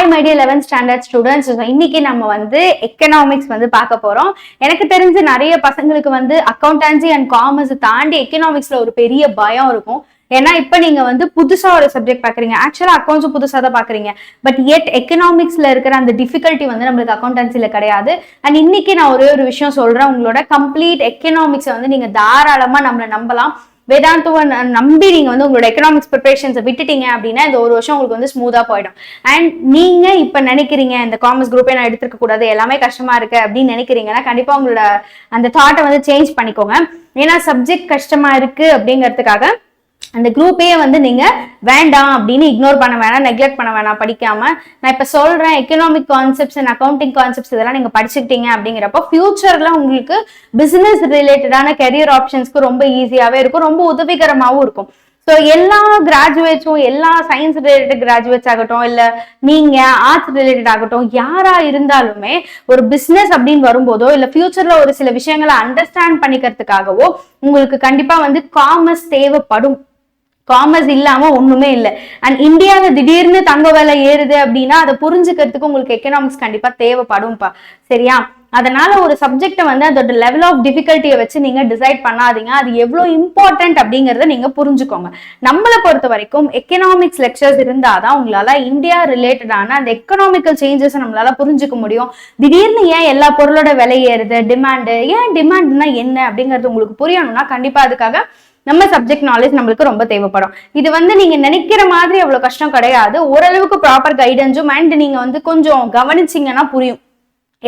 Hi my dear 11th standard students. இன்னைக்கு நம்ம வந்து எக்கனாமிக்ஸ் வந்து பார்க்க போறோம். எனக்கு தெரிஞ்சு நிறைய பசங்களுக்கு வந்து அக்கௌண்டன்சி அண்ட் காமர்ஸ் தாண்டி எக்கனாமிக்ஸ்ல ஒரு பெரிய பயம் இருக்கும். ஏன்னா இப்ப நீங்க வந்து புதுசா ஒரு சப்ஜெக்ட் பாக்குறீங்க. ஆக்சுவலா அக்கௌண்ட்ஸும் புதுசா தான் பாக்குறீங்க. பட் எட் எக்கனாமிக்ஸ்ல இருக்கிற அந்த டிஃபிகல்ட்டி வந்து நம்மளுக்கு அக்கௌண்டன்சில கிடையாது. அண்ட் இன்னைக்கு நான் ஒரே ஒரு விஷயம் சொல்றேன். உங்களோட கம்ப்ளீட் எக்கனாமிக்ஸ் வந்து நீங்க தாராளமா நம்மளை நம்பலாம். வேதாந்துவை நம்பி நீங்க வந்து உங்களோட எக்கனாமிக்ஸ் ப்ரிப்பரேஷன்ஸை விட்டுட்டீங்க அப்படின்னா இந்த ஒரு வருஷம் உங்களுக்கு வந்து ஸ்மூதா போயிடும். அண்ட் நீங்க இப்ப நினைக்கிறீங்க இந்த காமர்ஸ் குரூப்பே நான் எடுத்துக்க கூடாது, எல்லாமே கஷ்டமா இருக்கு அப்படின்னு நினைக்கிறீங்கன்னா கண்டிப்பா உங்களோட அந்த தாட்டை வந்து சேஞ்ச் பண்ணிக்கோங்க. ஏன்னா சப்ஜெக்ட் கஷ்டமா இருக்கு அப்படிங்கிறதுக்காக அந்த குரூப்பே வந்து நீங்க வேண்டாம் அப்படின்னு இக்னோர் பண்ண வேணாம், நெக்லெக்ட் பண்ண வேணாம் படிக்காம. நான் இப்ப சொல்றேன் economic concepts and accounting concepts இதெல்லாம் நீங்க படிச்சுக்கிட்டீங்க அப்படிங்கிறப்போ ஃபியூச்சர்ல உங்களுக்கு பிசினஸ் ரிலேட்டடான கெரியர் ஆப்ஷன்ஸ்க்கு ரொம்ப ஈஸியாவே இருக்கும், ரொம்ப உதவிகரமாகவும் இருக்கும். ஸோ எல்லா கிராஜுவேட்ஸும், எல்லா சயின்ஸ் ரிலேட்டட் கிராஜுவேட்ஸ் ஆகட்டும், இல்ல நீங்க ஆர்ட்ஸ் ரிலேட்டட் ஆகட்டும், யாரா இருந்தாலுமே ஒரு பிசினஸ் அப்படின்னு வரும்போதோ இல்ல ஃபியூச்சர்ல ஒரு சில விஷயங்களை அண்டர்ஸ்டாண்ட் பண்ணிக்கிறதுக்காகவோ உங்களுக்கு கண்டிப்பா வந்து காமர்ஸ் தேவைப்படும். காமர்ஸ் இல்லாம ஒண்ணுமே இல்லை. அண்ட் இந்தியாவில திடீர்னு தங்க விலை ஏறுது அப்படின்னா அதை புரிஞ்சுக்கிறதுக்கு உங்களுக்கு எக்கனாமிக்ஸ் கண்டிப்பா தேவைப்படும்பா. சரியா? அதனால ஒரு சப்ஜெக்டை வந்து அதோட லெவல் ஆஃப் டிஃபிகல்ட்டியை வச்சு நீங்க டிசைட் பண்ணாதீங்க. அது எவ்வளவு இம்பார்ட்டன்ட் அப்படிங்கறத நீங்க புரிஞ்சுக்கோங்க. நம்மளை பொறுத்த வரைக்கும் எக்கனாமிக்ஸ் லெக்சர்ஸ் இருந்தாதான் உங்களால இந்தியா ரிலேட்டடான அந்த எக்கனாமிக்கல் சேஞ்சஸ் நம்மளால புரிஞ்சுக்க முடியும். திடீர்னு ஏன் எல்லா பொருளோட விலை ஏறுது, டிமாண்டு ஏன், டிமாண்ட்னா என்ன அப்படிங்கிறது உங்களுக்கு புரியணும்னா கண்டிப்பா அதுக்காக நம்ம சப்ஜெக்ட் நாலேஜ் நம்மளுக்கு ரொம்ப தேவைப்படும். இது வந்து நீங்க நினைக்கிற மாதிரி அவ்வளவு கஷ்டம் கிடையாது. ஓரளவுக்கு ப்ராப்பர் கைடன்ஸும் அண்ட் நீங்க வந்து கொஞ்சம் கவனிச்சிங்கன்னா புரியும்.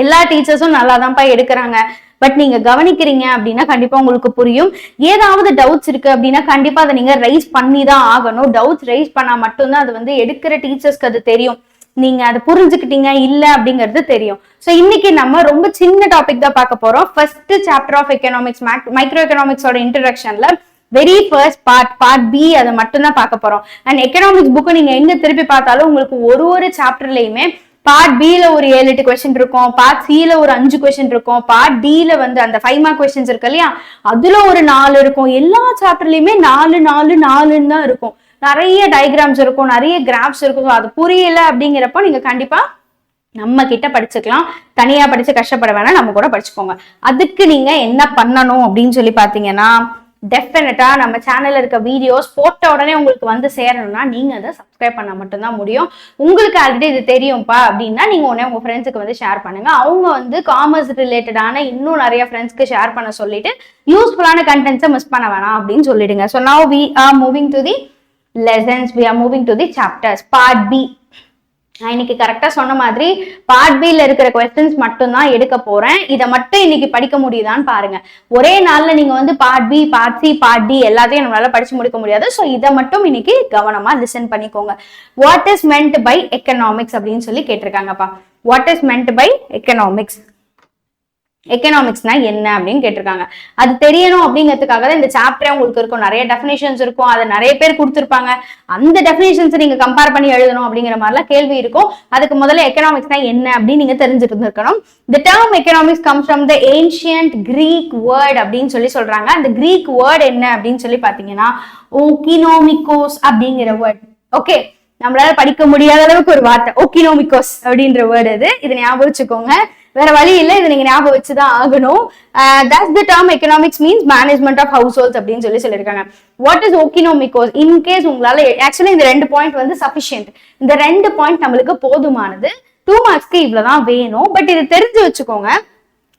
எல்லா டீச்சர்ஸும் நல்லாதான்ப்பா எடுக்கிறாங்க, பட் நீங்க கவனிக்கிறீங்க அப்படின்னா கண்டிப்பா உங்களுக்கு புரியும். ஏதாவது டவுட்ஸ் இருக்கு அப்படின்னா கண்டிப்பா அதை நீங்க ரைஸ் பண்ணி தான் ஆகணும். டவுட்ஸ் ரைஸ் பண்ணா மட்டும்தான் அது வந்து எடுக்கிற டீச்சர்ஸ்க்கு அது தெரியும், நீங்க அதை புரிஞ்சுக்கிட்டீங்க இல்ல அப்படிங்கிறது தெரியும். ஸோ இன்னைக்கு நம்ம ரொம்ப சின்ன டாபிக் தான் பார்க்க போறோம். First chapter of economics, micro எக்கனாமிக்ஸோட இன்ட்ரடக்ஷன்ல வெரி ஃபர்ஸ்ட் பார்ட் பி அதை மட்டும் தான் பார்க்க போறோம். அண்ட் எக்கனாமிக்ஸ் புக்கு நீங்க எங்க திருப்பி பார்த்தாலும் உங்களுக்கு ஒரு சாப்டர்லயுமே பார்ட் பில ஒரு 7-8 கொஸ்டின் இருக்கும், பார்ட் சில ஒரு 5 கொஸ்டின் இருக்கும், பார்ட் டில வந்து அந்த 5 மார்க் கொஸ்டின்ஸ் இருக்கு இல்லையா, அதுல ஒரு 4 இருக்கும். எல்லா சாப்டர்லயுமே 4 தான் இருக்கும். நிறைய டயக்ராம்ஸ் இருக்கும், நிறைய கிராஃப்ஸ் இருக்கும். அது புரியல அப்படிங்கிறப்ப நீங்க கண்டிப்பா நம்ம கிட்ட படிச்சுக்கலாம். தனியா படிச்சு கஷ்டப்பட வேணாம், நம்ம கூட படிச்சுக்கோங்க. அதுக்கு நீங்க என்ன பண்ணணும் அப்படின்னு சொல்லி பாத்தீங்கன்னா டெஃபினட்டா நம்ம சேனல்ல இருக்க வீடியோஸ் போட்ட உடனே உங்களுக்கு வந்து சேரணும்னா நீங்க அதை சப்ஸ்கிரைப் பண்ண மட்டும்தான் முடியும். உங்களுக்கு ஆல்ரெடி இது தெரியும்ப்பா அப்படின்னா நீங்க உடனே உங்க ஃப்ரெண்ட்ஸுக்கு வந்து ஷேர் பண்ணுங்க. அவங்க வந்து காமர்ஸ் ரிலேட்டடான இன்னும் நிறைய ஃப்ரெண்ட்ஸ்க்கு ஷேர் பண்ண சொல்லிட்டு யூஸ்ஃபுல்லான கண்டென்ட்ஸை மிஸ் பண்ண வேணாம் அப்படின்னு சொல்லிடுங்க. So now we are moving to the lessons, we are moving to the chapters. Part B. நான் இன்னைக்கு கரெக்டா சொன்ன மாதிரி பார்ட் பில இருக்கிற கொஸ்டின்ஸ் மட்டும் தான் எடுக்க போறேன். இதை மட்டும் இன்னைக்கு படிக்க முடியுதான்னு பாருங்க. ஒரே நாள்ல நீங்க வந்து part B, part C, part D எல்லாத்தையும் நம்மளால படிச்சு முடிக்க முடியாது. ஸோ இதை மட்டும் இன்னைக்கு கவனமா லிசன் பண்ணிக்கோங்க. What is meant by economics அப்படின்னு சொல்லி கேட்டிருக்காங்கப்பா. What is meant by economics, எக்கனாமிக்ஸ்னா என்ன அப்படின்னு கேட்டிருக்காங்க. அது தெரியணும் அப்படிங்கிறதுக்காக தான் இந்த சாப்டரே உங்களுக்கு இருக்கும். நிறைய டெஃபினேஷன்ஸ் இருக்கும், அதை நிறைய பேர் கொடுத்துருப்பாங்க. அந்த டெஃபினேஷன்ஸ் நீங்க கம்பேர் பண்ணி எழுதணும் அப்படிங்கிற மாதிரிலாம் கேள்வி இருக்கும். அதுக்கு முதல்ல எக்கனாமிக்ஸ்னா என்ன அப்படின்னு நீங்க தெரிஞ்சுட்டு இருந்திருக்கணும். The term economics comes from the ancient Greek word அப்படின்னு சொல்லி சொல்றாங்க. அந்த கிரீக் வேர்ட் என்ன அப்படின்னு சொல்லி பாத்தீங்கன்னா ஓகினோமிகோஸ் அப்படிங்கிற வேர்ட். ஓகே, நம்மளால படிக்க முடியாத அளவுக்கு ஒரு வார்த்தை ஓகினோமிகோஸ் அப்படின்ற வேர்டு. இது ஞாபகம் வச்சுக்கோங்க, வேற வழி இல்லை, இது நீங்க ஞாபகம் வச்சுதான் ஆகணும். That's the term economics means management of households அப்படின்னு சொல்லி சொல்லியிருக்காங்க. What is ஓகினோமிகோஸ்? இன்கேஸ் உங்களால ஆக்சுவலி இந்த 2 பாயிண்ட் வந்து சஃபிஷியன்ட். இந்த 2 பாயிண்ட் நம்மளுக்கு போதுமானது. 2 மார்க்ஸ்க்கு இவ்வளவுதான் வேணும். பட் இது தெரிஞ்சு வச்சுக்கோங்க.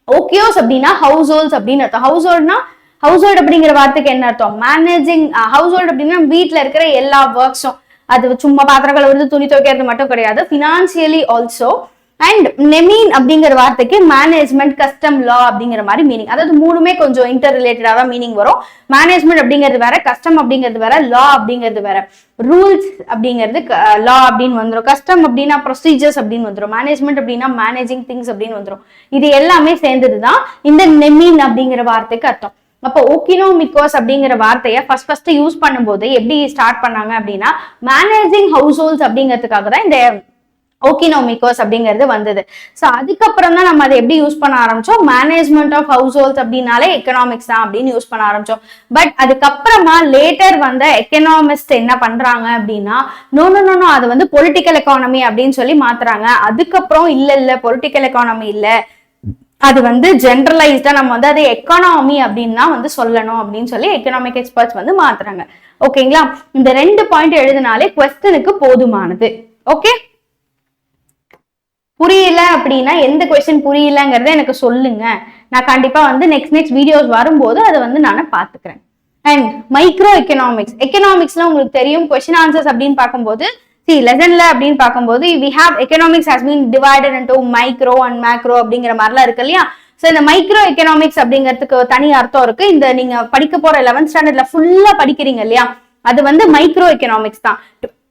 ஓகியோஸ் அப்படின்னா ஹவுஸ் ஹோல்ட்ஸ் அப்படின்னு அர்த்தம். ஹவுஸ் ஹோல்ட்னா ஹவுஸ் ஹோல்ட் அப்படிங்கிற வார்த்தைக்கு என்ன அர்த்தம்? மேனேஜிங். ஹவுஸ் ஹோல்ட் அப்படின்னா வீட்டுல இருக்கிற எல்லா ஒர்க்ஸும், அது சும்மா பாத்திரம் கழுவுறது, துணி துவைக்கிறது மட்டும் கிடையாது, பினான்சியலி ஆல்சோ. அண்ட் நெமீன் அப்படிங்கிற வார்த்தைக்கு மேனேஜ்மெண்ட், கஸ்டம், லா அப்படிங்கிற மாதிரி மீனிங். அதாவது மூணுமே கொஞ்சம் இன்டர் ரிலேட்டடா தான் மீனிங் வரும். மேனேஜ்மெண்ட் அப்படிங்கிறது வேற, கஸ்டம் அப்படிங்கிறது வேற, லா அப்படிங்கிறது வேற. ரூல்ஸ் அப்படிங்கிறது லா அப்படின்னு வந்துடும், கஸ்டம் அப்படின்னா ப்ரொசீஜர்ஸ் அப்படின்னு வந்துடும், மேனேஜ்மெண்ட் அப்படின்னா மேனேஜிங் திங்ஸ் அப்படின்னு வந்துடும். இது எல்லாமே சேர்ந்ததுதான் இந்த நெமீன் அப்படிங்கிற வார்த்தைக்கு அர்த்தம். அப்போ ஓகினோமிகோஸ் அப்படிங்கிற வார்த்தையை ஃபர்ஸ்ட் யூஸ் பண்ணும்போது எப்படி ஸ்டார்ட் பண்ணாங்க அப்படின்னா மேனேஜிங் ஹவுஸ் ஹோல்ட்ஸ் அப்படிங்கிறதுக்காக தான் இந்த ஓகினோமிகோஸ் அப்படிங்கிறது வந்தது. ஸோ அதுக்கப்புறம் தான் நம்ம அதை எப்படி யூஸ் பண்ண ஆரம்பிச்சோம், மேனேஜ்மெண்ட் ஆஃப் ஹவுஸ் ஹோல்ஸ் அப்படின்னாலே எக்கனாமிக்ஸ் தான் அப்படின்னு யூஸ் பண்ண ஆரம்பிச்சோம். பட் அதுக்கப்புறமா லேட்டர் வந்த எக்கனாமிஸ்ட் என்ன பண்றாங்க அப்படின்னா, நோ அது வந்து பொலிட்டிக்கல் எக்கானமி அப்படின்னு சொல்லி மாத்துறாங்க. அதுக்கப்புறம் இல்ல பொலிட்டிக்கல் எக்கானமி இல்ல, அது வந்து ஜென்ரலைஸ்டா நம்ம வந்து அது எக்கானமி அப்படின்னு தான் வந்து சொல்லணும் அப்படின்னு சொல்லி எக்கனாமிக் எக்ஸ்பர்ட்ஸ் வந்து மாத்துறாங்க. ஓகேங்களா? இந்த 2 பாயிண்ட் எழுதினாலே குவெஸ்டனுக்கு போதுமானது. ஓகே, புரியல அப்படின்னா எந்த கொஸ்டின் புரியலங்கிறத எனக்கு சொல்லுங்க. நான் கண்டிப்பா வந்து நெக்ஸ்ட் வீடியோஸ் வரும்போது அதை வந்து நான் பாத்துக்கிறேன். அண்ட் மைக்ரோ எக்கனாமிக்ஸ்ல உங்களுக்கு தெரியும் கொஸ்டின் ஆன்சர்ஸ் அப்படின்னு பார்க்கும்போது லெசன்ல அப்படின்னு பார்க்கும்போது we have economics has been divided into micro and macro அப்படிங்கிற மாதிரிலாம் இருக்கு இல்லையா. ஸோ இந்த மைக்ரோ எக்கனாமிக்ஸ் அப்படிங்கிறதுக்கு தனி அர்த்தம் இருக்கு. இந்த நீங்க படிக்க போற 11th ஸ்டாண்டர்ட்ல ஃபுல்லா படிக்கிறீங்க இல்லையா, அது வந்து மைக்ரோ எக்கனாமிக்ஸ் தான்.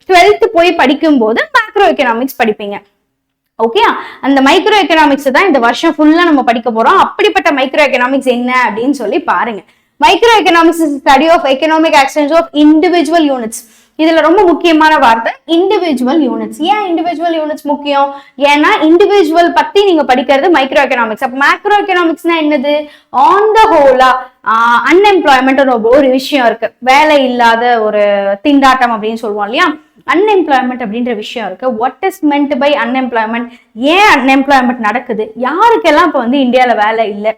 12th போய் படிக்கும் போது மேக்ரோ எக்கனாமிக்ஸ் படிப்பீங்க. ஓகே, அந்த மைக்ரோ எக்கனாமிக்ஸ் தான் இந்த வருஷம் ஃபுல்லா நம்ம படிக்க போறோம். அப்படிப்பட்ட மைக்ரோ எக்கனாமிக்ஸ் என்ன அப்படின்னு சொல்லி பாருங்க. Micro economics is study of economic actions of individual units. இதுல ரொம்ப முக்கியமான வார்த்தை இண்டிவிஜுவல் யூனிட்ஸ். ஏன் இண்டிவிஜுவல் யூனிட்ஸ் முக்கியம்? ஏன்னா இண்டிவிஜுவல் பத்தி நீங்க படிக்கிறது மைக்ரோ எக்கனாமிக்ஸ். அப்ப மேக்ரோ எக்கனாமிக்ஸ்னா என்னது? ஆன் த ஹோலா அன்எம்ப்ளாய்மெண்ட் ஒரு விஷயம் இருக்கு, வேலை இல்லாத ஒரு திண்டாட்டம் அப்படின்னு சொல்லுவோம் இல்லையா, அன்எம்ப்ளாய்மெண்ட் அப்படின்ற விஷயம் இருக்கு. What is meant by unemployment? ஏன் அன்எம்ப்ளாய்மெண்ட் நடக்குது? யாருக்கெல்லாம் இப்ப வந்து இந்தியால வேலை இல்லை,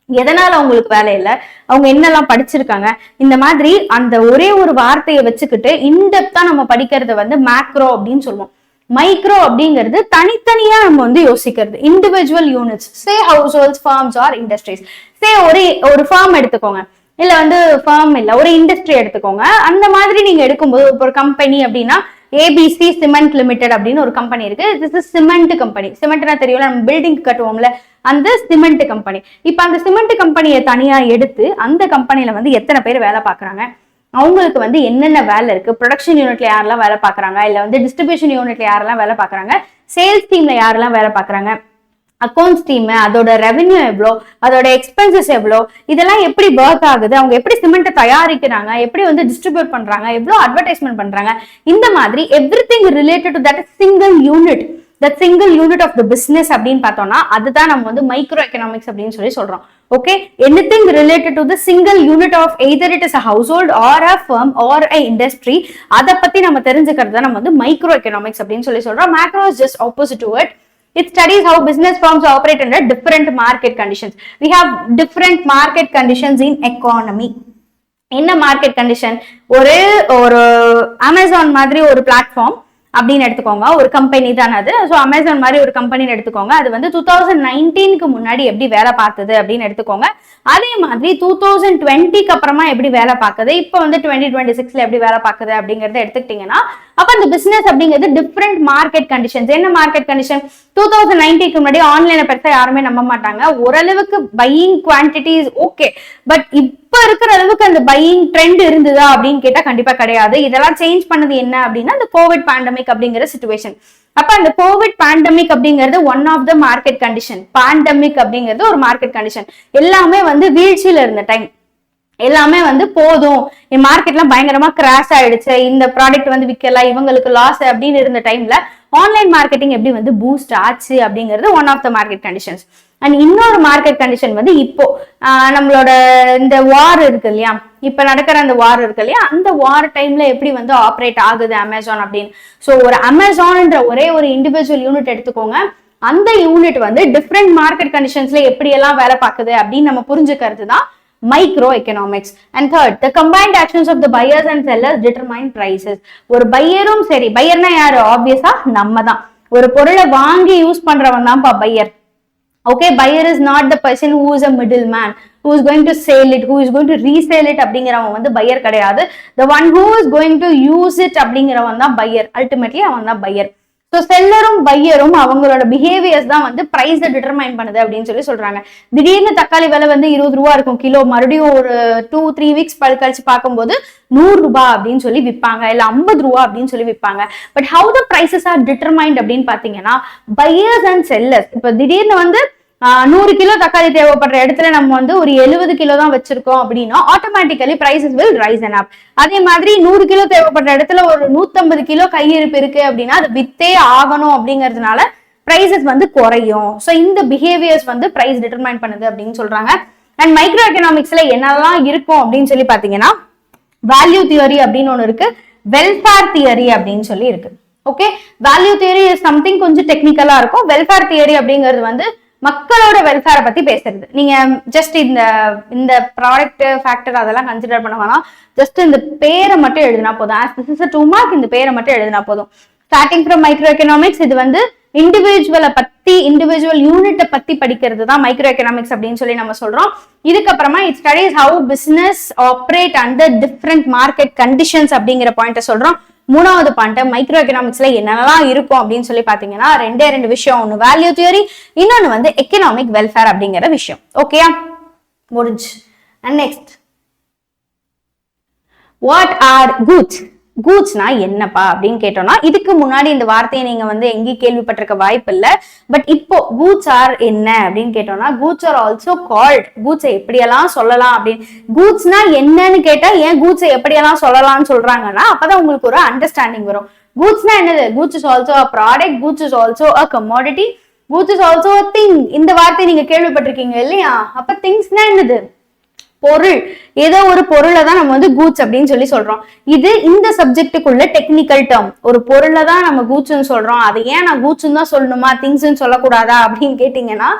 எதனால அவங்களுக்கு வேலை இல்லை, அவங்க என்னெல்லாம் படிச்சிருக்காங்க, இந்த மாதிரி அந்த ஒரே ஒரு வார்த்தையை வச்சுக்கிட்டு இன்டெப்தா நம்ம படிக்கிறத வந்து மேக்ரோ அப்படின்னு சொல்லுவோம். மைக்ரோ அப்படிங்கிறது தனித்தனியா நம்ம வந்து யோசிக்கிறது. Individual units, say households, firms or industries. Say ஒரு ஃபார்ம் எடுத்துக்கோங்க, இல்ல வந்து ஃபார்ம் இல்ல ஒரு இண்டஸ்ட்ரி எடுத்துக்கோங்க. அந்த மாதிரி நீங்க எடுக்கும்போது ஒரு கம்பெனி அப்படின்னா ஏபிசி சிமெண்ட் லிமிடெட் அப்படின்னு ஒரு கம்பெனி இருக்கு. This is cement company. சிமெண்ட்னா தெரியல, நம்ம பில்டிங் கட்டுவோம்ல, அந்த சிமெண்ட் கம்பெனி. இப்ப அந்த சிமெண்ட் கம்பெனியை தனியா எடுத்து அந்த கம்பெனில வந்து எத்தனை பேர் வேலை பாக்குறாங்க, அவங்களுக்கு வந்து என்னென்ன வேலை இருக்கு, ப்ரொடக்ஷன் யூனிட்ல யாரெல்லாம் வேலை பாக்குறாங்க, இல்ல வந்து டிஸ்ட்ரிபியூஷன் யூனிட்ல யாரெல்லாம் வேலை பாக்குறாங்க, சேல்ஸ் டீம்ல யாரெல்லாம் வேலை பாக்குறாங்க, அக்கௌண்ட்ஸ் டீம், அதோட ரெவென்யூ எவ்வளோ, அதோட எக்ஸ்பென்சஸ் எவ்வளோ, இதெல்லாம் எப்படி ஒர்க் ஆகுது, அவங்க எப்படி சிமெண்ட்டை தயாரிக்கிறாங்க, எப்படி வந்து டிஸ்ட்ரிபியூட் பண்றாங்க, எவ்வளோ அட்வர்டைஸ்மெண்ட் பண்றாங்க, இந்த மாதிரி everything related to that single unit, that single unit of the business அப்படின்னு பார்த்தோம்னா அதுதான் நம்ம வந்து மைக்ரோ எக்கனாமிக்ஸ் அப்படின்னு சொல்லி சொல்றோம். Okay, anything related to the single unit of either it is a household or a firm or a industry, அதை பத்தி நம்ம தெரிஞ்சுக்கிறது தான் நம்ம வந்து மைக்ரோ எக்கனாமிக்ஸ் அப்படின்னு சொல்லி சொல்றோம். Macro is just opposite to it. It studies how business firms operate under different market conditions. We have different market conditions in economy. என்ன மார்க்கெட் கண்டிஷன்? ஒரு அமேசான் மாதிரி ஒரு பிளாட்ஃபார்ம் அப்படின்னு எடுத்துக்கோங்க, ஒரு கம்பெனி தான் அது. ஸோ அமேசான் மாதிரி ஒரு கம்பெனின்னு எடுத்துக்கோங்க. அது வந்து 2019க்கு முன்னாடி எப்படி வேலை பார்த்தது அப்படின்னு எடுத்துக்கோங்க. அதே மாதிரி 2020க்கு அப்புறமா எப்படி வேலை பார்க்குது, இப்போ வந்து 2026ல எப்படி வேலை பார்க்குது அப்படிங்கறத எடுத்துக்கிட்டீங்கன்னா, அப்ப அந்த பிசினஸ் அப்படிங்கிறது டிஃப்ரெண்ட் மார்க்கெட் கண்டிஷன்ஸ். என்ன மார்க்கெட் கண்டிஷன்? 2019க்கு முன்னாடி ஆன்லைனை பெருசா யாருமே நம்ப மாட்டாங்க. ஓரளவுக்கு பையிங் குவான்டிட்டிஸ் ஓகே, பட் இப்ப இருக்கிற அளவுக்கு அந்த பையிங் ட்ரெண்ட் இருந்ததா அப்படின்னு கேட்டா கண்டிப்பா கிடையாது. இதெல்லாம் சேஞ்ச் பண்ணது என்ன அப்படின்னா இந்த கோவிட் பேண்டமிக் அப்படிங்கிற சிச்சுவேஷன். அப்ப அந்த கோவிட் பேண்டமிக் அப்படிங்கிறது one of the market condition. Pandemic அப்படிங்கிறது ஒரு மார்க்கெட் கண்டிஷன். எல்லாமே வந்து வீழ்ச்சியில இருந்த டைம், எல்லாமே வந்து போதும், மார்க்கெட்லாம் பயங்கரமா கிராஷ் ஆயிடுச்சு, இந்த ப்ராடக்ட் வந்து விற்கல, இவங்களுக்கு லாஸ் அப்படின்னு இருந்த டைம்ல ஆன்லைன் மார்க்கெட்டிங் எப்படி வந்து பூஸ்ட் ஆச்சு அப்படிங்கிறது one of the market conditions. And இன்னொரு மார்க்கெட் கண்டிஷன் வந்து இப்போ நம்மளோட இந்த வார் இருக்கு இல்லையா, இப்ப நடக்கிற அந்த வார் இருக்கு இல்லையா, அந்த வார் டைம்ல எப்படி வந்து ஆப்ரேட் ஆகுது அமேசான் அப்படின்னு. ஸோ ஒரு அமேசான்ன்ற ஒரே ஒரு இண்டிவிஜுவல் யூனிட் எடுத்துக்கோங்க, அந்த யூனிட் வந்து டிஃப்ரெண்ட் மார்க்கெட் கண்டிஷன்ஸ்ல எப்படி எல்லாம் வேலை பார்க்குது அப்படின்னு நம்ம புரிஞ்சுக்கிறது தான் micro economics. And third, the combined actions of the buyers and sellers determine prices. ஒரு பையரும் சரி, பையர்னா யாரு? ஆப்வியஸா நம்ம தான். ஒரு பொருளை வாங்கி யூஸ் பண்றவன் தான் buyer. Okay, buyer is not the person who is a middleman, who is going to sell it, who is going to resell it அப்படிங்கிறவன் வந்து buyer கிடையாது. The one who is going to use it அப்படிங்கிறவன் தான் buyer. Ultimately அவன் தான் buyer. So செல்லரும் பையரும் அவங்களோட behaviours தான் வந்து பிரைஸை டிட்டர்மைன் பண்ணுது அப்படின்னு சொல்லி சொல்றாங்க. திடீர்னு தக்காளி விலை வந்து 20 ரூபா இருக்கும் கிலோ, மறுபடியும் ஒரு 2-3 வீக்ஸ் கழிச்சு பார்க்கும்போது 100 ரூபாய் அப்படின்னு சொல்லி விற்பாங்க, இல்ல 50 ரூபா அப்படின்னு சொல்லி விற்பாங்க. But how the prices are determined அப்படின்னு பாத்தீங்கன்னா பையர்ஸ் அண்ட் செல்லர்ஸ். இப்ப திடீர்னு வந்து 100 கிலோ தக்காளி தேவைப்படுற இடத்துல நம்ம வந்து ஒரு 70 கிலோ தான் வச்சிருக்கோம் அப்படின்னா automatically prices will rise and up. அதே மாதிரி 100 கிலோ தேவைப்படுற இடத்துல ஒரு 150 கிலோ கையிருப்பு இருக்கு அப்படின்னா அது வித்தே ஆகணும் அப்படிங்கிறதுனால பிரைசஸ் வந்து குறையும். ஸோ இந்த பிஹேவியர்ஸ் வந்து பிரைஸ் டிட்டர்மைன் பண்ணுது அப்படின்னு சொல்றாங்க. அண்ட் மைக்ரோ எக்கனாமிக்ஸ்ல என்னெல்லாம் இருக்கும் அப்படின்னு சொல்லி பாத்தீங்கன்னா வேல்யூ தியரி அப்படின்னு ஒண்ணு இருக்கு, வெல்ஃபேர் தியரி அப்படின்னு சொல்லி இருக்கு. Okay, value theory is something கொஞ்சம் டெக்னிக்கலா இருக்கும். வெல்ஃபேர் தியரி அப்படிங்கிறது வந்து மக்களோட வெல்ஃபேரை பத்தி பேசுறது. நீங்க ஜஸ்ட் இந்த ப்ராடக்ட் ஃபேக்டர் அதெல்லாம் கன்சிடர் பண்ண வேணாம், ஜஸ்ட் இந்த பேரை மட்டும் எழுதினா போதும். This is a 2 mark, இந்த பேரை மட்டும் எழுதினா போதும். ஸ்டார்டிங் ஃப்ரம் மைக்ரோ எக்கனாமிக்ஸ் இது வந்து இண்டிவிஜுவலை பத்தி இண்டிவிஜுவல் யூனிட்டை பத்தி படிக்கிறது தான் மைக்ரோ எக்கனாமிக்ஸ் அப்படின்னு சொல்லி நம்ம சொல்றோம். இதுக்கப்புறமா it studies how business operate under different market conditions அப்படிங்கிற பாயிண்ட சொல்றோம். 3வது பாயிண்ட் மைக்ரோ எக்கனாமிக்ஸ்ல என்னெல்லாம் இருக்கும் அப்படின்னு சொல்லி பாத்தீங்கன்னா 2 விஷயம், ஒன்னு வேல்யூ தியரி, இன்னொன்னு வந்து எக்கனாமிக் வெல்ஃபேர் அப்படிங்கிற விஷயம். ஓகேயா, முடிஞ்சு. And next, what are goods? கூட்ஸ்னா என்னப்பா அப்படின்னு கேட்டோம்னா இதுக்கு முன்னாடி இந்த வார்த்தையை நீங்க வந்து எங்கேயும் கேள்விப்பட்டிருக்க வாய்ப்பு இல்லை. பட் இப்போ கூட்ஸ் ஆர் என்ன அப்படின்னு கேட்டோம்னா கூட்ஸ் ஆர் ஆல்சோ கால்ட். கூட்ஸை எப்படியெல்லாம் சொல்லலாம் அப்படின்னு, கூட்ஸ்னா என்னன்னு கேட்டா ஏன் கூட்ஸை எப்படியெல்லாம் சொல்லலாம்னு சொல்றாங்கன்னா அப்பதான் உங்களுக்கு ஒரு அண்டர்ஸ்டாண்டிங் வரும். கூட்ஸ்னா என்னது? Goods is also a product, goods is also a commodity, goods is also a thing. இந்த வார்த்தை நீங்க கேள்விப்பட்டிருக்கீங்க இல்லையா? அப்ப திங்ஸ்னா என்னது? பொருள். ஏதோ ஒரு பொருளை தான் நம்ம வந்து கூட்ஸ் அப்படின்னு சொல்லி சொல்றோம். இது இந்த சப்ஜெக்டுக்குள்ள டெக்னிக்கல் டேர்ம். ஒரு பொருளை தான் நம்ம கூட்ஸ்ன்னு சொல்றோம். அது ஏன் நான் கூட்ஸ்ன்னு தான் சொல்லணுமா, திங்ஸ்ன்னு சொல்லக்கூடாதா அப்படின்னு கேட்டீங்கன்னா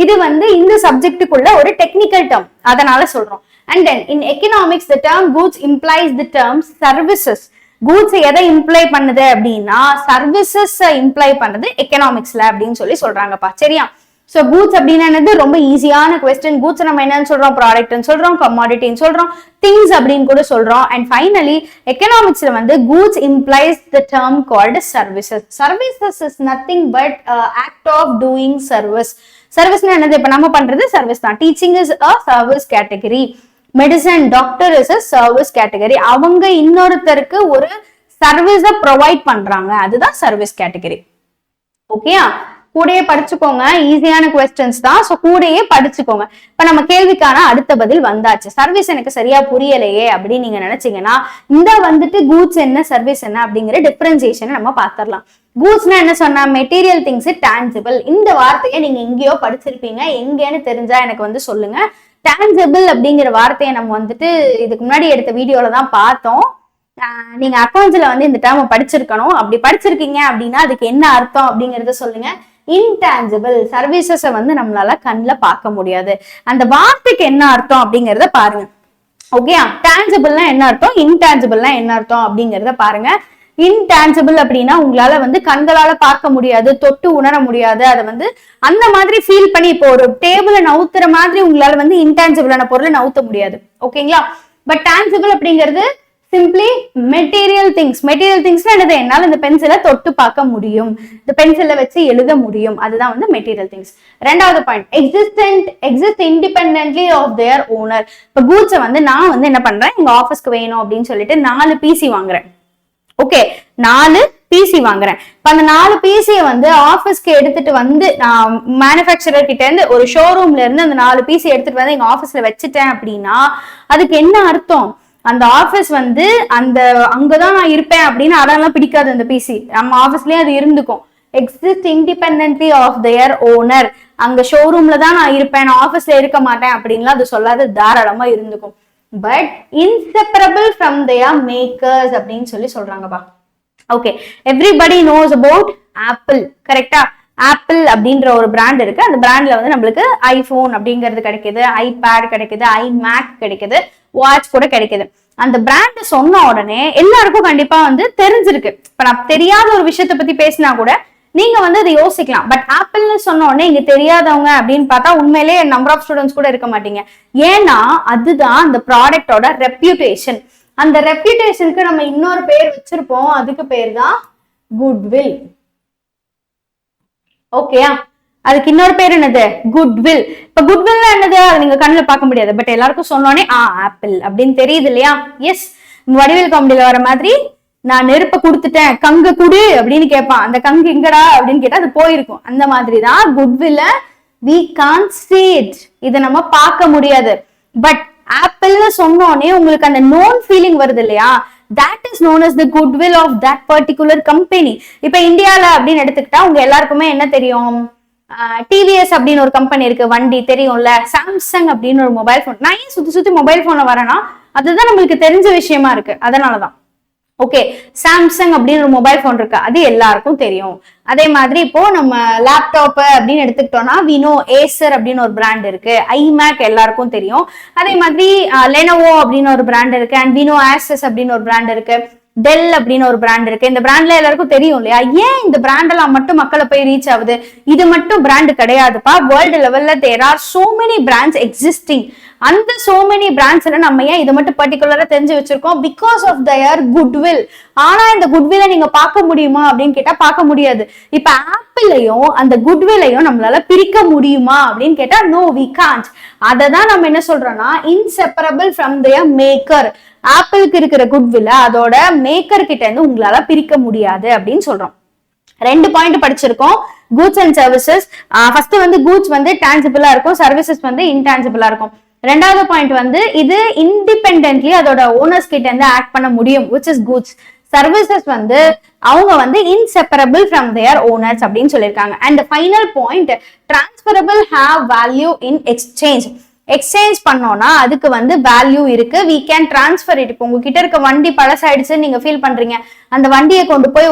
இது வந்து இந்த சப்ஜெக்டுக்குள்ள ஒரு டெக்னிக்கல் டேர்ம், அதனால சொல்றோம். And then in economics the term goods implies the term services. Goods எதை இம்ப்ளை பண்ணுது அப்படின்னா சர்வீசஸ் இம்ப்ளை பண்ணுது எக்கனாமிக்ஸ்ல அப்படின்னு சொல்லி சொல்றாங்கப்பா. சரியா? சோ கூட்ஸ் அப்படின்னா என்னது? ரொம்ப ஈஸியான கொஸ்டின். கூட்ஸ் நம்ம என்னன்னு சொல்றோம்? ப்ராடக்ட்னு சொல்றோம், கமாடிட்டின்னு சொல்றோம், திங்ஸ் அப்படின்னு கூட சொல்றோம். அண்ட் ஃபைனலி எக்கனாமிக்ஸ்ல வந்து goods implies the term called services. Services is nothing but act of doing service. சர்வீஸ்னா என்னது? இப்ப நம்ம பண்றது சர்வீஸ் தான். Teaching is a service category, medicine doctor is a service category. அவங்க இன்னொருத்தருக்கு ஒரு சர்வீஸை ப்ரொவைட் பண்றாங்க, அதுதான் சர்வீஸ் கேட்டகரி. ஓகேயா? கூடையே படிச்சுக்கோங்க, ஈஸியான கொஸ்டின்ஸ் தான். சோ கூடையே படிச்சுக்கோங்க. இப்ப நம்ம கேள்விக்கான அடுத்த பதில் வந்தாச்சு. சர்வீஸ் எனக்கு சரியா புரியலையே அப்படின்னு நீங்க நினைச்சீங்கன்னா இந்த வந்துட்டு கூட்ஸ் என்ன சர்வீஸ் என்ன அப்படிங்கிற டிஃபரன்சியேஷன் நம்ம பாத்திரலாம். கூட்ஸ்னா என்ன சொன்னா மெட்டீரியல் திங்ஸ், டான்ஜிபிள். இந்த வார்த்தையை நீங்க எங்கேயோ படிச்சிருப்பீங்க, எங்கேன்னு தெரிஞ்சா எனக்கு வந்து சொல்லுங்க. டான்ஜிபிள் அப்படிங்கிற வார்த்தையை நம்ம வந்துட்டு இதுக்கு முன்னாடி எடுத்த வீடியோல தான் பார்த்தோம். நீங்க அக்கௌண்ட்ஸ்ல வந்து இந்த டேர்ம் படிச்சிருக்கணும். அப்படி படிச்சிருக்கீங்க அப்படின்னா அதுக்கு என்ன அர்த்தம் அப்படிங்கறத சொல்லுங்க. இன்டான்ஜிபிள் சர்வீசஸை வந்து நம்மளால கண்ணுல பார்க்க முடியாது. அந்த வார்த்தைக்கு என்ன அர்த்தம் அப்படிங்கறத பாருங்க. ஓகே, டான்ஜிபிள்னா என்ன அர்த்தம், இன்டான்ஜிபிள்னா என்ன அர்த்தம் அப்படிங்கறத பாருங்க. இன்டான்ஜிபிள் அப்படின்னா உங்களால வந்து கண்களால பார்க்க முடியாது, தொட்டு உணர முடியாது, அதை வந்து அந்த மாதிரி ஃபீல் பண்ணி இப்போ ஒரு டேபிளை நவுத்துற மாதிரி உங்களால வந்து இன்டான்ஜிபிளான பொருளை நவுத்த முடியாது. ஓகேங்களா? பட் டான்ஜிபிள் அப்படிங்கிறது சிம்பிளி மெட்டீரியல் திங்ஸ். மெட்டீரியல் திங்ஸ்னா என்னது? என்னால இந்த பென்சிலை தொட்டு பார்க்க முடியும், இந்த பென்சிலை வச்சு எழுத முடியும், அதுதான் வந்து மெட்டீரியல் திங்ஸ். 2வது point, exist independently of their owner. இப்ப கூட்ஸை வந்து நான் வந்து என்ன பண்றேன், எங்க ஆஃபீஸ்க்கு வேணும் அப்படின்னு சொல்லிட்டு 4 பிசி வாங்குறேன். ஓகே, 4 பிசி வாங்குறேன். இப்ப அந்த 4 பிசியை வந்து ஆஃபீஸ்க்கு எடுத்துட்டு வந்து நான் மேனுஃபேக்சரர் கிட்ட இருந்து ஒரு ஷோரூம்ல இருந்து அந்த 4 பிசி எடுத்துட்டு வந்து எங்க ஆஃபீஸ்ல வச்சுட்டேன் அப்படின்னா அதுக்கு என்ன அர்த்தம்? அந்த ஆபீஸ் வந்து அங்கதான் நான் இருப்பேன் அப்படின்னு அதெல்லாம் பிடிக்காது. அந்த பிசி நம்ம ஆபீஸ்லயே அது இருந்துக்கும். Exist independently of their owner. அங்க ஷோரூம்ல தான் நான் இருப்பேன், நான் ஆபீஸ்ல இருக்க மாட்டேன் அப்படின்லாம் அது சொல்லாது, தாராளமா இருந்துக்கும். But inseparable from their makers அப்படின்னு சொல்லி சொல்றாங்கப்பா. Okay, everybody knows about Apple. கரெக்டா? ஆப்பிள் அப்படின்ற ஒரு பிராண்ட் இருக்கு. அந்த பிராண்ட்ல வந்து நம்மளுக்கு ஐபோன் அப்படிங்கிறது கிடைக்குது, ஐபேட் கிடைக்குது, ஐமேக் கிடைக்குது, வாட்ச் கூட கிடைக்குது. அந்த பிராண்ட் சொன்ன உடனே எல்லாருக்கும் கண்டிப்பா வந்து தெரிஞ்சிருக்கு. இப்ப நான் தெரியாத ஒரு விஷயத்த பத்தி பேசினா கூட நீங்க வந்து அதை யோசிக்கலாம். பட் ஆப்பிள்னு சொன்ன உடனே இங்க தெரியாதவங்க அப்படின்னு பார்த்தா உண்மையிலேயே நம்பர் ஆஃப் ஸ்டூடெண்ட்ஸ் கூட இருக்க மாட்டீங்க. ஏன்னா அதுதான் அந்த ப்ராடக்டோட ரெப்யூட்டேஷன். அந்த ரெப்யூட்டேஷனுக்கு நம்ம இன்னொரு பேர் வச்சிருப்போம், அதுக்கு பேர் தான் குட்வில். ஓகேயா? அதுக்கு இன்னொரு பேர் என்னது? குட்வில். இப்ப குட்வில்னா என்னது? அது நீங்க கண்ணுல பார்க்க முடியாது, பட் எல்லாருக்கும் சொன்னோடனே ஆப்பிள் அப்படின்னு தெரியுது இல்லையா? எஸ், வடிவேல் காமெடியில வர மாதிரி நான் நெருப்ப கொடுத்துட்டேன், கங்கு குடு அப்படின்னு கேட்பான். அந்த கங்கு எங்கடா அப்படின்னு கேட்டா அது போயிருக்கும். அந்த மாதிரிதான் குட்வில்ல we can't see it. இதை நம்ம பார்க்க முடியாது. பட் ஆப்பிள்னு சொன்னோடனே உங்களுக்கு அந்த நோன் ஃபீலிங் வருது இல்லையா, that is known as the goodwill of that particular company. இப்ப இந்தியால அப்படின்னு எடுத்துக்கிட்டா உங்க எல்லாருக்குமே என்ன தெரியும், டிவிஎஸ் அப்படின்னு ஒரு கம்பெனி இருக்கு, வண்டி தெரியும்ல, சாம்சங் அப்படின்னு ஒரு மொபைல் போன். நான் ஏன் சுத்தி சுத்தி மொபைல் போனை வரேன்னா அதுதான் நம்மளுக்கு தெரிஞ்ச விஷயமா இருக்கு, அதனாலதான். ஓகே, சாம்சங் அப்படின்னு ஒரு மொபைல் போன் இருக்கு, அது எல்லாருக்கும் தெரியும். அதே மாதிரி இப்போ நம்ம லேப்டாப் அப்படின்னு எடுத்துக்கிட்டோம்னா வினோ ஏசர் அப்படின்னு ஒரு பிராண்ட் இருக்கு, ஐமேக் எல்லாருக்கும் தெரியும். அதே மாதிரி லெனோவோ அப்படின்னு ஒரு பிராண்ட் இருக்கு, அண்ட் வினோ ஆசஸ் அப்படின்னு ஒரு பிராண்ட் இருக்கு, டெல் அப்படின்னு ஒரு பிராண்ட் இருக்கு. இந்த பிராண்ட்ல எல்லாருக்கும் தெரியும் இல்லையா. ஏன் இந்த பிராண்ட் எல்லாம் மட்டும் மக்களை போய் ரீச் ஆகுது? இது மட்டும் பிராண்ட் கிடையாதுப்பா, வேர்ல்டு லெவல்ல there are so many brands existing. அந்த சோ மெனி பிராண்ட்ஸ்ல நம்ம ஏன் இதை மட்டும் பர்டிகுலரா தெரிஞ்சு வச்சிருக்கோம்? Because of their goodwill. ஆனா இந்த குட்வில்ல நீங்க பார்க்க முடியுமா அப்படின்னு கேட்டா பார்க்க முடியாது. இப்ப ஆப்பிளையும் அந்த குட்வில்லையும் நம்மளால பிரிக்க முடியுமா அப்படின்னு கேட்டா நோ, வி காண்ட். அததான் நம்ம என்ன சொல்றோம்னா இன்செப்பரபிள் ஃப்ரம் தியர் மேக்கர். ஆப்பிளுக்கு இருக்கிற குட்வில்ல அதோட மேக்கர் கிட்ட இருந்து உங்களால பிரிக்க முடியாது அப்படின்னு சொல்றோம். 2 பாயிண்ட் படிச்சிருக்கோம், கூட்ஸ் அண்ட் சர்வீசஸ். ஃபர்ஸ்ட் வந்து கூட்ஸ் வந்து டான்ஜிபிளா இருக்கும், சர்வீசஸ் வந்து இன்டான்ஜிபிளா இருக்கும். 2வது பாயிண்ட் வந்து இது இண்டிபெண்டன்ட்லி அதோட ஓனர்ஸ் கிட்ட இருந்து ஆக்ட் பண்ண முடியும், which is goods. சர்வீசஸ் வந்து அவங்க வந்து இன்செப்பரபிள் ஃப்ரம் தேர் ஓனர்ஸ் அப்படின்னு சொல்லியிருக்காங்க. And final point, transferable have value in exchange. Exchange பண்ணோம்னா அதுக்கு வந்து வேல்யூ இருக்கு, we can transfer it. இப்போ உங்ககிட்ட இருக்க வண்டி பழசாயிடுச்சுன்னு நீங்க ஃபீல் பண்றீங்க, அந்த வண்டியை கொண்டு போய்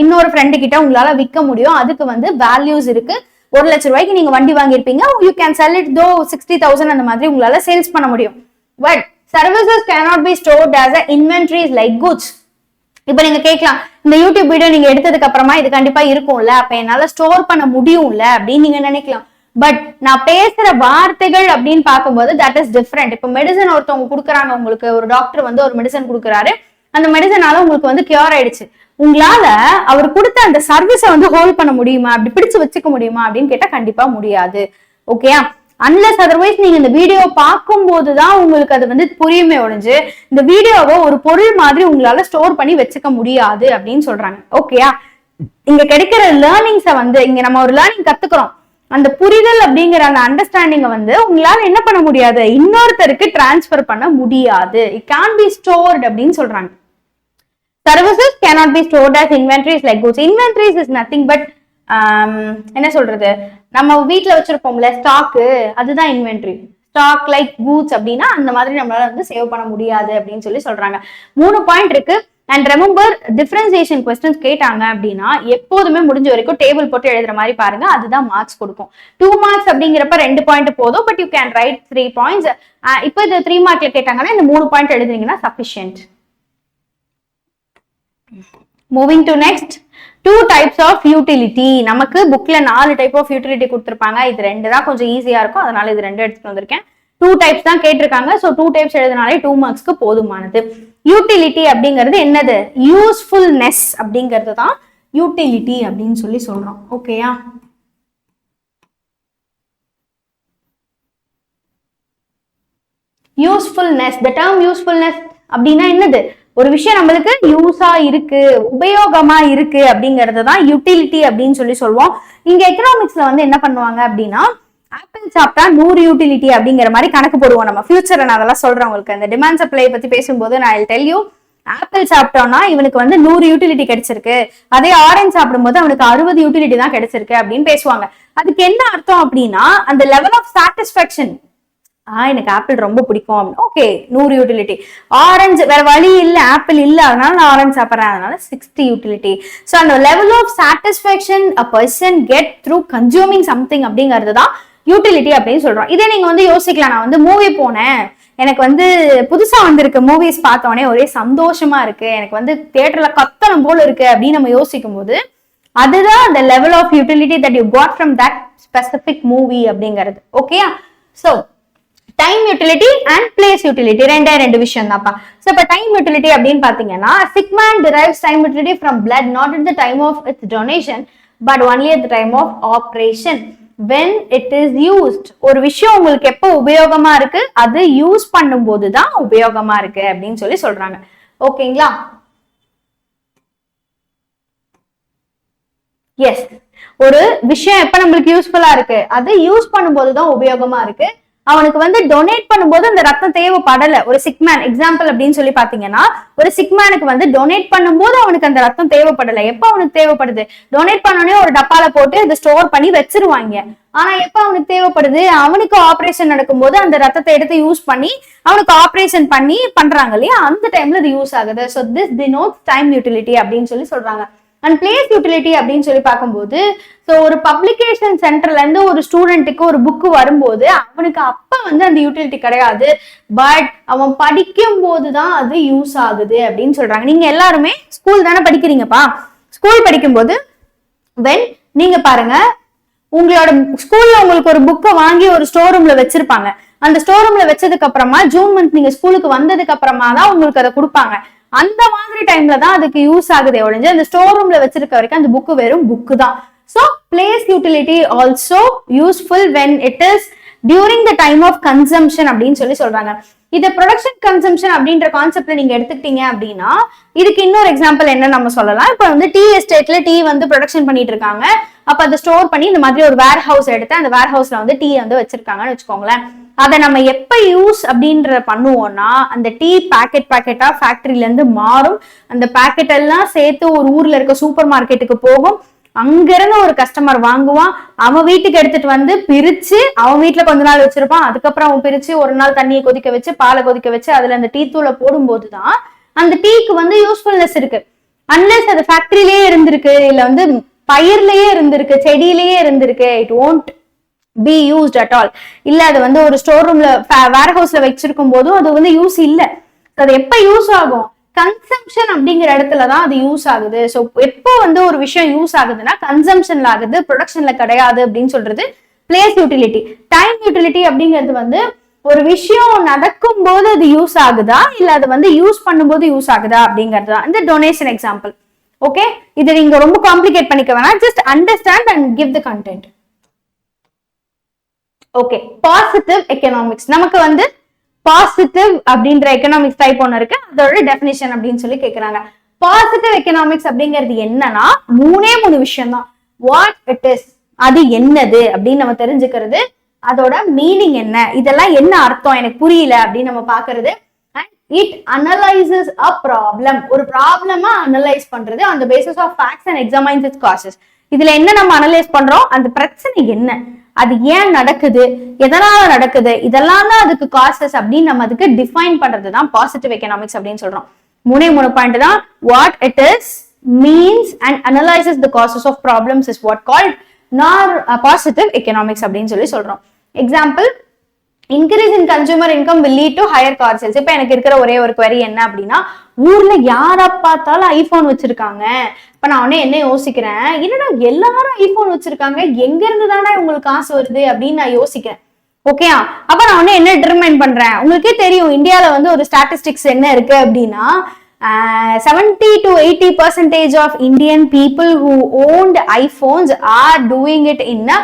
இன்னொரு ஃப்ரெண்டு கிட்ட உங்களால விற்க முடியும், அதுக்கு வந்து வேல்யூஸ் இருக்கு. 1 லட்சம் ரூபாய்க்கு நீங்க வண்டி வாங்கியிருப்பீங்க, you can sell it though 60,000 அந்த மாதிரி உங்களால சேல்ஸ் பண்ண முடியும். But services cannot be stored as a inventories like goods. இப்ப நீங்க கேட்கலாம், இந்த யூடியூப் வீடியோ நீங்க எடுத்ததுக்கு அப்புறமா இது கண்டிப்பா இருக்கும்ல, அப்ப என்னால ஸ்டோர் பண்ண முடியும்ல அப்படின்னு நீங்க நினைக்கலாம். பட் நான் பேசுற வார்த்தைகள் அப்படின்னு பார்க்கும்போது தட் இஸ் டிஃப்ரெண்ட். இப்ப மெடிசன் ஒருத்தவங்க கொடுக்குறாங்க, உங்களுக்கு ஒரு டாக்டர் வந்து ஒரு மெடிசன் கொடுக்குறாரு, அந்த மெடிசனால உங்களுக்கு வந்து கியூர் ஆயிடுச்சு. உங்களால அவர் கொடுத்த அந்த சர்வீஸை வந்து ஹோல்ட் பண்ண முடியுமா, அப்படி பிடிச்சு வச்சுக்க முடியுமா அப்படின்னு கேட்டா கண்டிப்பா முடியாது. ஓகேயா? அன்லஸ் அதர்வைஸ் நீங்க இந்த வீடியோ பார்க்கும் போதுதான் உங்களுக்கு அது வந்து புரியுமே ஒழிஞ்சு இந்த வீடியோவை ஒரு பொருள் மாதிரி உங்களால ஸ்டோர் பண்ணி வச்சுக்க முடியாது அப்படின்னு சொல்றாங்க. ஓகேயா? இங்க கிடைக்கிற லேர்னிங்ஸை வந்து இங்க நம்ம ஒரு லேர்னிங் கத்துக்கிறோம், அந்த புரிதல் அப்படிங்கிற அந்த அண்டர்ஸ்டாண்டிங்க வந்து உங்களால என்ன பண்ண முடியாது, இன்னொருத்தருக்கு டிரான்ஸ்பர் பண்ண முடியாது. இட் கேன் பி ஸ்டோர்ட் அப்படின்னு சொல்றாங்க. Services cannot be stored as inventories like goods. Inventories is nothing but என்ன சொல்றது, நம்ம வீட்டுல வச்சிருப்போம்ல ஸ்டாக்கு, அதுதான் இன்வென்ட்ரி. ஸ்டாக் லைக் கூட்ஸ் அப்படின்னா அந்த மாதிரி நம்மளால வந்து சேவ் பண்ண முடியாது அப்படின்னு சொல்லி சொல்றாங்க. 3 பாயிண்ட் இருக்கு. அண்ட் ரெமெம்பர், டிஃபரன்சியேஷன் கொஸ்டின்ஸ் கேட்டாங்க அப்படின்னா எப்போதுமே முடிஞ்ச வரைக்கும் டேபிள் போட்டு எழுதுற மாதிரி பாருங்க, அதுதான் மார்க்ஸ் கொடுக்கும். 2 மார்க்ஸ் அப்படிங்கிறப்ப 2 பாயிண்ட் போதும், but you can write 3 points. இப்போ இது 3 மார்க்ல கேட்டாங்கன்னா இந்த 3 பாயிண்ட் எழுதுறீங்கன்னா sufficient. Moving to next, 2 types of utility. நமக்கு புக்ல 4 டைப் ஆஃப் யூட்டிலிட்டி கொடுத்துருப்பாங்க, இது 2 தான் கொஞ்சம் ஈஸியா இருக்கும், அதனால இது 2 எடுத்துட்டு வந்திருக்கேன். 2 டைப்ஸ் தான் கேட்டிருக்காங்க, ஸோ 2 டைப்ஸ் எழுதினாலே 2 மார்க்ஸ்க்கு போதுமானது. யூட்டிலிட்டி அப்படிங்கிறது என்னது, யூஸ்ஃபுல்னஸ் அப்படிங்கிறது தான் யூட்டிலிட்டி அப்படின்னு சொல்லி சொல்றோம். ஓகேயா? யூஸ்ஃபுல்னஸ், த டேர்ம் யூஸ்ஃபுல்னஸ் அப்படின்னா என்னது, ஒரு விஷயம் நம்மளுக்கு யூஸா இருக்கு, உபயோகமா இருக்கு அப்படிங்கறது தான் யூட்டிலிட்டி அப்படின்னு சொல்லி சொல்லுவோம். இங்க எக்கனாமிக்ஸ்ல வந்து என்ன பண்ணுவாங்க அப்படின்னா, ஆப்பிள் சாப்பிட்டா 100 யூட்டிலிட்டி அப்படிங்கிற மாதிரி கணக்கு போடுவோம். நம்ம ஃபியூச்சர் நான் அதெல்லாம் சொல்றேன் உங்களுக்கு. அந்த டிமாண்ட் சப்ளை பத்தி பேசும்போது நான் ஐ டெல் யூ, ஆப்பிள் சாப்பிட்டோம்னா இவனுக்கு வந்து 100 யூட்டிலிட்டி கிடைச்சிருக்கு, அதே ஆரஞ்சு சாப்பிடும்போது அவனுக்கு 60 யூட்டிலிட்டி தான் கிடைச்சிருக்கு அப்படின்னு பேசுவாங்க. அதுக்கு என்ன அர்த்தம் அப்படின்னா, அந்த லெவல் ஆஃப் சாட்டிஸ்பாக்சன், எனக்கு ஆப்பிள் ரொம்ப பிடிக்கும், ஓகே 100 யூட்டிலிட்டி. ஆரஞ்சு வேற வழி இல்ல, ஆப்பிள் இல்ல, அதனால நான் ஆரஞ்சு சாப்பிட்றேன், அதனால 60 யூட்டிலிட்டி. ஸோ அந்த level of satisfaction a person get through consuming something அப்படிங்கிறது தான் யூட்டிலிட்டி அப்படின்னு சொல்றோம். இதே நீங்க வந்து யோசிக்கலாம், நான் வந்து மூவி போனேன், எனக்கு வந்து புதுசா வந்திருக்கு மூவிஸ் பார்த்தோன்னே ஒரே சந்தோஷமா இருக்கு, எனக்கு வந்து தியேட்டர்ல கத்தனம் போல இருக்கு அப்படின்னு நம்ம யோசிக்கும் போது அதுதான் அந்த level of utility that you got from that specific movie அப்படிங்கிறது. ஓகேயா? So time utility and place utility 2 விஷயம் தான்ப்பா. ஸோ இப்போ டைம் யூட்டிலிட்டி அப்படின்னு பாத்தீங்கன்னா, sick man derives time utility from blood not at the time of its donation but only at the time of operation when it is used. ஒரு விஷயம் உங்களுக்கு எப்போ உபயோகமா இருக்கு, அது யூஸ் பண்ணும் போதுதான் உபயோகமா இருக்கு அப்படின்னு சொல்லி சொல்றாங்க. ஓகேங்களா? எஸ், ஒரு விஷயம் எப்ப நம்மளுக்கு யூஸ்ஃபுல்லா இருக்கு, அது யூஸ் பண்ணும்போதுதான் உபயோகமா இருக்கு. அவனுக்கு வந்து டொனேட் பண்ணும்போது அந்த ரத்தம் தேவைப்படல. ஒரு சிக்மேன் எக்ஸாம்பிள் அப்படின்னு சொல்லி பாத்தீங்கன்னா, ஒரு சிக்மேனுக்கு வந்து டொனேட் பண்ணும்போது அவனுக்கு அந்த ரத்தம் தேவைப்படல. எப்ப அவனுக்கு தேவைப்படுது, டொனேட் பண்ணோடனே ஒரு டப்பால போட்டு அதை ஸ்டோர் பண்ணி வச்சிருவாங்க. ஆனா எப்ப அவனுக்கு தேவைப்படுது, அவனுக்கு ஆபரேஷன் நடக்கும்போது அந்த ரத்தத்தை எடுத்து யூஸ் பண்ணி அவனுக்கு ஆபரேஷன் பண்ணி பண்றாங்க இல்லையா, அந்த டைம்ல இது யூஸ் ஆகுது. So this denotes time utility அப்படின்னு சொல்லி சொல்றாங்க. அண்ட் பிளேஸ் யூட்டிலிட்டி அப்படின்னு சொல்லி பார்க்கும்போது, ஸோ ஒரு பப்ளிகேஷன் சென்டர்ல இருந்து ஒரு ஸ்டூடெண்ட்டுக்கு ஒரு புக்கு வரும்போது அவனுக்கு அப்ப வந்து அந்த யூட்டிலிட்டி கிடையாது, பட் அவன் படிக்கும் போதுதான் அது யூஸ் ஆகுது அப்படின்னு சொல்றாங்க. நீங்க எல்லாருமே ஸ்கூல் தானே படிக்கிறீங்கப்பா. ஸ்கூல் படிக்கும்போது வென் நீங்க பாருங்க, உங்களோட ஸ்கூல்ல உங்களுக்கு ஒரு புக்கை வாங்கி ஒரு ஸ்டோர் ரூம்ல வச்சிருப்பாங்க. அந்த ஸ்டோர் ரூம்ல வச்சதுக்கு அப்புறமா ஜூன் மந்த் நீங்க ஸ்கூலுக்கு வந்ததுக்கு அப்புறமா தான் உங்களுக்கு அதை கொடுப்பாங்க. அந்த மாதிரி டைம்ல தான் அதுக்கு யூஸ் ஆகுதே ஒழிஞ்சு அந்த ஸ்டோர் ரூம்ல வச்சிருக்க வரைக்கும் அந்த புக்கு வெறும் புக்கு தான். So place utility also useful when it is during the time of consumption அப்படின்னு சொல்லி சொல்றாங்க. இதை ப்ரொடக்ஷன் கன்சம்ஷன் அப்படின்ற கான்செப்ட்ல நீங்க எடுத்துக்கிட்டீங்க அப்படின்னா, இதுக்கு இன்னொரு எக்ஸாம்பிள் என்ன நம்ம சொல்லலாம். இப்ப வந்து டீ எஸ்டேட்ல டீ வந்து ப்ரொடக்ஷன் பண்ணிட்டு இருக்காங்க. அப்ப அதை ஸ்டோர் பண்ணி இந்த மாதிரி ஒரு வேர் ஹவுஸ் எடுத்து அந்த வேர் ஹவுஸ்ல வந்து டீ வந்து வச்சிருக்காங்கன்னு வச்சுக்கோங்களேன். அதை நம்ம எப்ப யூஸ் அப்படின்ற பண்ணுவோம்னா, அந்த டீ பேக்கெட்டா ஃபேக்டரியில இருந்து மாறும். அந்த பேக்கெட் எல்லாம் சேர்த்து ஒரு ஊர்ல இருக்க சூப்பர் மார்க்கெட்டுக்கு போகும். அங்கிருந்து ஒரு கஸ்டமர் வாங்குவான். அவன் வீட்டுக்கு எடுத்துட்டு வந்து பிரிச்சு அவன் வீட்டுல கொஞ்ச நாள் வச்சிருப்பான். அதுக்கப்புறம் அவன் பிரிச்சு ஒரு நாள் தண்ணியை கொதிக்க வச்சு பாலை கொதிக்க வச்சு அதுல அந்த டீ தூளை போடும் போதுதான் அந்த டீக்கு வந்து யூஸ்ஃபுல்னஸ் இருக்கு. அன்லெஸ் அது ஃபேக்டரியிலேயே இருந்திருக்கு, இல்ல வந்து பயிர்லயே இருந்திருக்கு, செடியிலேயே இருந்திருக்கு, it won't be used at all. இல்ல அது வந்து ஒரு ஸ்டோர் ரூம்ல வேர் ஹவுஸ்ல வச்சிருக்கும் போதும் அது வந்து யூஸ் இல்ல. அது எப்ப யூஸ் ஆகும், கன்சம்ஷன் அப்படிங்கிற இடத்துலதான் அது யூஸ் ஆகுது. ஸோ எப்போ வந்து ஒரு விஷயம் யூஸ் ஆகுதுன்னா கன்சம்ஷன்ல ஆகுது, ப்ரொடக்ஷன்ல கிடையாது அப்படின்னு சொல்றது பிளேஸ் யூட்டிலிட்டி. டைம் யூட்டிலிட்டி அப்படிங்கிறது வந்து ஒரு விஷயம் நடக்கும் போது அது யூஸ் ஆகுதா, இல்ல அது வந்து யூஸ் பண்ணும்போது யூஸ் ஆகுதா அப்படிங்கிறது தான் இந்த டொனேஷன் எக்ஸாம்பிள். ஓகே, இதை நீங்க ரொம்ப காம்ப்ளிகேட் பண்ணிக்க வேணாம், just understand and give the content. Okay, positive economics. நமக்கு வந்து பாசிட்டிவ் அப்படின்ற எக்கனாமிக்ஸ் டைப் ஒன்று இருக்கு, அதோட டெஃபினிஷன் அப்படின்னு சொல்லி கேட்கிறாங்க. பாசிட்டிவ் எக்கனாமிக்ஸ் அப்படிங்கிறது என்னன்னா மூணு விஷயம் தான். வாட் இட் இஸ், அது என்னது அப்படின்னு நம்ம தெரிஞ்சுக்கிறது, அதோட மீனிங் என்ன, இதெல்லாம் என்ன அர்த்தம் எனக்கு புரியல அப்படின்னு நம்ம பாக்குறது. And it analyses a problem, ஒரு ப்ராப்ளமா அனலைஸ் பண்றது அந்த basis of facts and examines its causes. இதுல என்ன நம்ம அனலைஸ் பண்றோம், அந்த பிரச்சனை என்ன, அது ஏன் நடக்குது, எதனால நடக்குது, இதெல்லாம் தான் அதுக்கு காசஸ் அப்படின்னு நம்ம அதுக்கு டிஃபைன் பண்றதுதான் பாசிட்டிவ் எக்கனாமிக்ஸ் அப்படின்னு சொல்றோம். மூணு பாயிண்ட் தான். What it is, means and analyses the causes of problems is what called positive economics அப்படின்னு சொல்லி சொல்றோம். Example, increase in consumer income will lead to higher car sales. இப்ப எனக்கு இருக்கிற ஒரே ஒரு query என்ன அப்படின்னா, ஊர்ல யார பார்த்தாலும் ஐபோன் வச்சிருக்காங்க. இப்ப நான் உடனே என்ன யோசிக்கிறேன், என்னடா எல்லாரும் ஐபோன் வச்சிருக்காங்க, எங்க இருந்து தானே உங்களுக்கு காசு வருது அப்படின்னு நான் யோசிக்கிறேன். ஓகேயா, அப்ப நான் உடனே என்ன டிட்டர்மைன் பண்றேன், உங்களுக்கே தெரியும் இந்தியால வந்து ஒரு ஸ்டாட்டிஸ்டிக்ஸ் என்ன இருக்கு அப்படின்னா, 70 to 80% of Indian people who owned iPhones are doing it in a